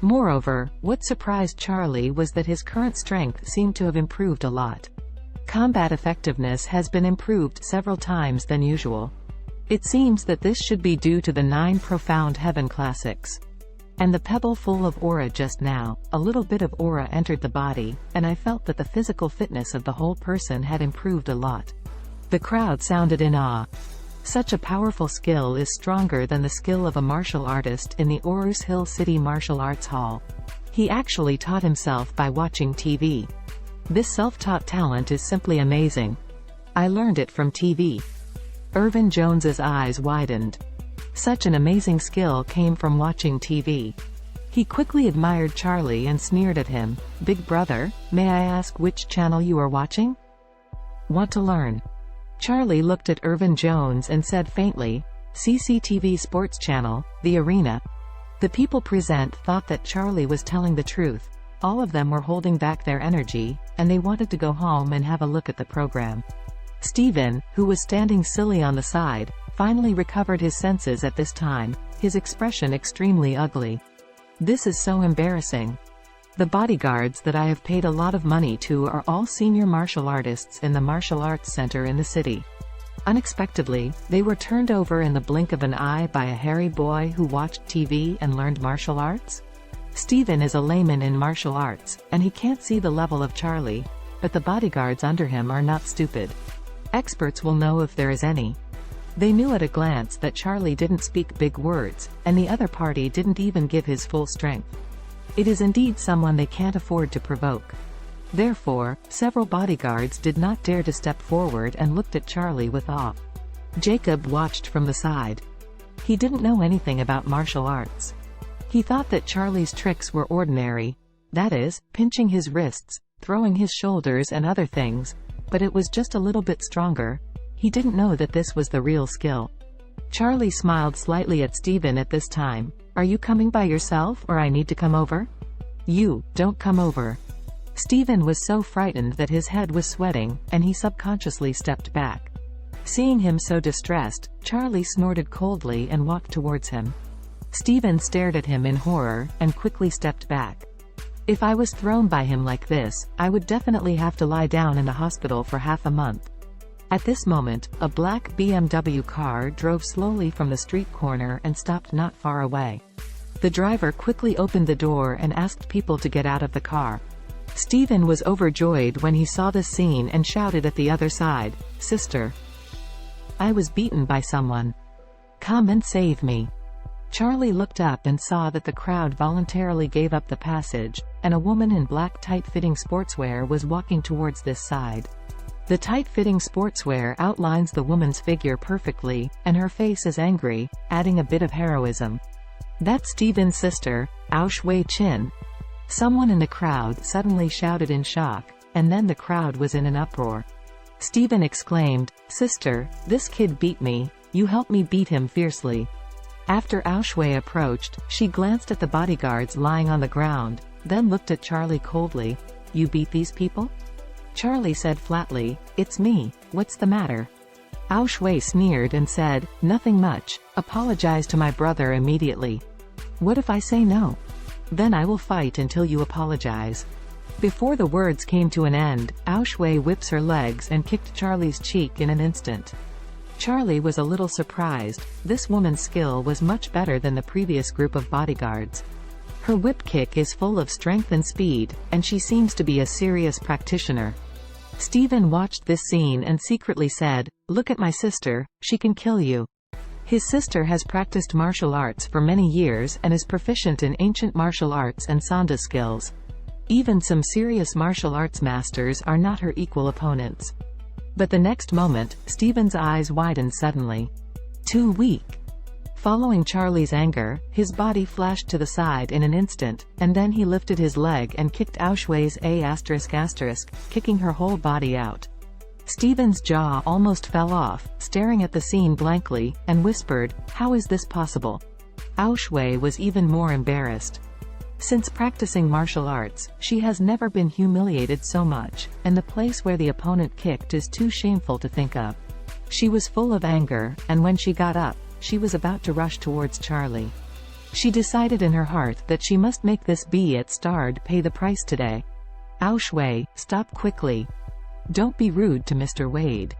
Moreover, what surprised Charlie was that his current strength seemed to have improved a lot. Combat effectiveness has been improved several times than usual. It seems that this should be due to the 9 profound heaven classics. And the pebble full of aura just now, a little bit of aura entered the body, and I felt that the physical fitness of the whole person had improved a lot. The crowd sounded in awe. Such a powerful skill is stronger than the skill of a martial artist in the Aarhus Hill City Martial Arts Hall. He actually taught himself by watching TV. This self-taught talent is simply amazing. I learned it from TV. Irvin Jones's eyes widened. Such an amazing skill came from watching TV. He quickly admired Charlie and sneered at him. "Big brother, may I ask which channel you are watching?" "Want to learn?" Charlie looked at Irvin Jones and said faintly, "CCTV Sports Channel, The Arena." The people present thought that Charlie was telling the truth. All of them were holding back their energy, and they wanted to go home and have a look at the program. Steven, who was standing silly on the side, finally recovered his senses at this time, his expression extremely ugly. "This is so embarrassing. The bodyguards that I have paid a lot of money to are all senior martial artists in the martial arts center in the city." Unexpectedly, they were turned over in the blink of an eye by a hairy boy who watched TV and learned martial arts. Steven is a layman in martial arts, and he can't see the level of Charlie, but the bodyguards under him are not stupid. Experts will know if there is any. They knew at a glance that Charlie didn't speak big words, and the other party didn't even give his full strength. It is indeed someone they can't afford to provoke. Therefore, several bodyguards did not dare to step forward and looked at Charlie with awe. Jacob watched from the side. He didn't know anything about martial arts. He thought that Charlie's tricks were ordinary, that is, pinching his wrists, throwing his shoulders and other things, but it was just a little bit stronger. He didn't know that this was the real skill. Charlie smiled slightly at Steven at this time. "Are you coming by yourself or I need to come over?" "You, don't come over." Steven was so frightened that his head was sweating, and he subconsciously stepped back. Seeing him so distressed, Charlie snorted coldly and walked towards him. Steven stared at him in horror, and quickly stepped back. If I was thrown by him like this, I would definitely have to lie down in the hospital for half a month. At this moment, a black BMW car drove slowly from the street corner and stopped not far away. The driver quickly opened the door and asked people to get out of the car. Steven was overjoyed when he saw this scene and shouted at the other side, "Sister! I was beaten by someone. Come and save me." Charlie looked up and saw that the crowd voluntarily gave up the passage, and a woman in black tight-fitting sportswear was walking towards this side. The tight-fitting sportswear outlines the woman's figure perfectly, and her face is angry, adding a bit of heroism. "That's Steven's sister, Ao Shui Chin." Someone in the crowd suddenly shouted in shock, and then the crowd was in an uproar. Steven exclaimed, "Sister, this kid beat me, you help me beat him fiercely." After Ao Shui approached, she glanced at the bodyguards lying on the ground, then looked at Charlie coldly. "You beat these people?" Charlie said flatly, "It's me, what's the matter?" Ao Shui sneered and said, "Nothing much, apologize to my brother immediately." "What if I say no?" "Then I will fight until you apologize." Before the words came to an end, Ao Shui whips her legs and kicked Charlie's cheek in an instant. Charlie was a little surprised. This woman's skill was much better than the previous group of bodyguards. Her whip kick is full of strength and speed, and she seems to be a serious practitioner. Steven watched this scene and secretly said, "Look at my sister, she can kill you." His sister has practiced martial arts for many years and is proficient in ancient martial arts and sanda skills. Even some serious martial arts masters are not her equal opponents. But the next moment, Steven's eyes widened suddenly. Too weak. Following Charlie's anger, his body flashed to the side in an instant, and then he lifted his leg and kicked Ao Shui's kicking her whole body out. Steven's jaw almost fell off, staring at the scene blankly, and whispered, "How is this possible?" Ao Shui was even more embarrassed. Since practicing martial arts, she has never been humiliated so much, and the place where the opponent kicked is too shameful to think of. She was full of anger, and when she got up, she was about to rush towards Charlie. She decided in her heart that she must make this be at starred pay the price today. Ao Shui, stop quickly. Don't be rude to Mr. Wade.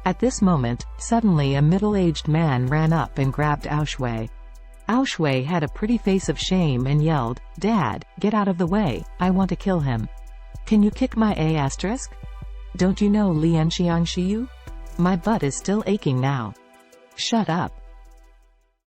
At this moment, suddenly a middle-aged man ran up and grabbed Ao Shui. Ao Shui had a pretty face of shame and yelled, "Dad, get out of the way, I want to kill him." "Can you kick my A*? Don't you know Lian Xiang Shiyu? My butt is still aching now." "Shut up.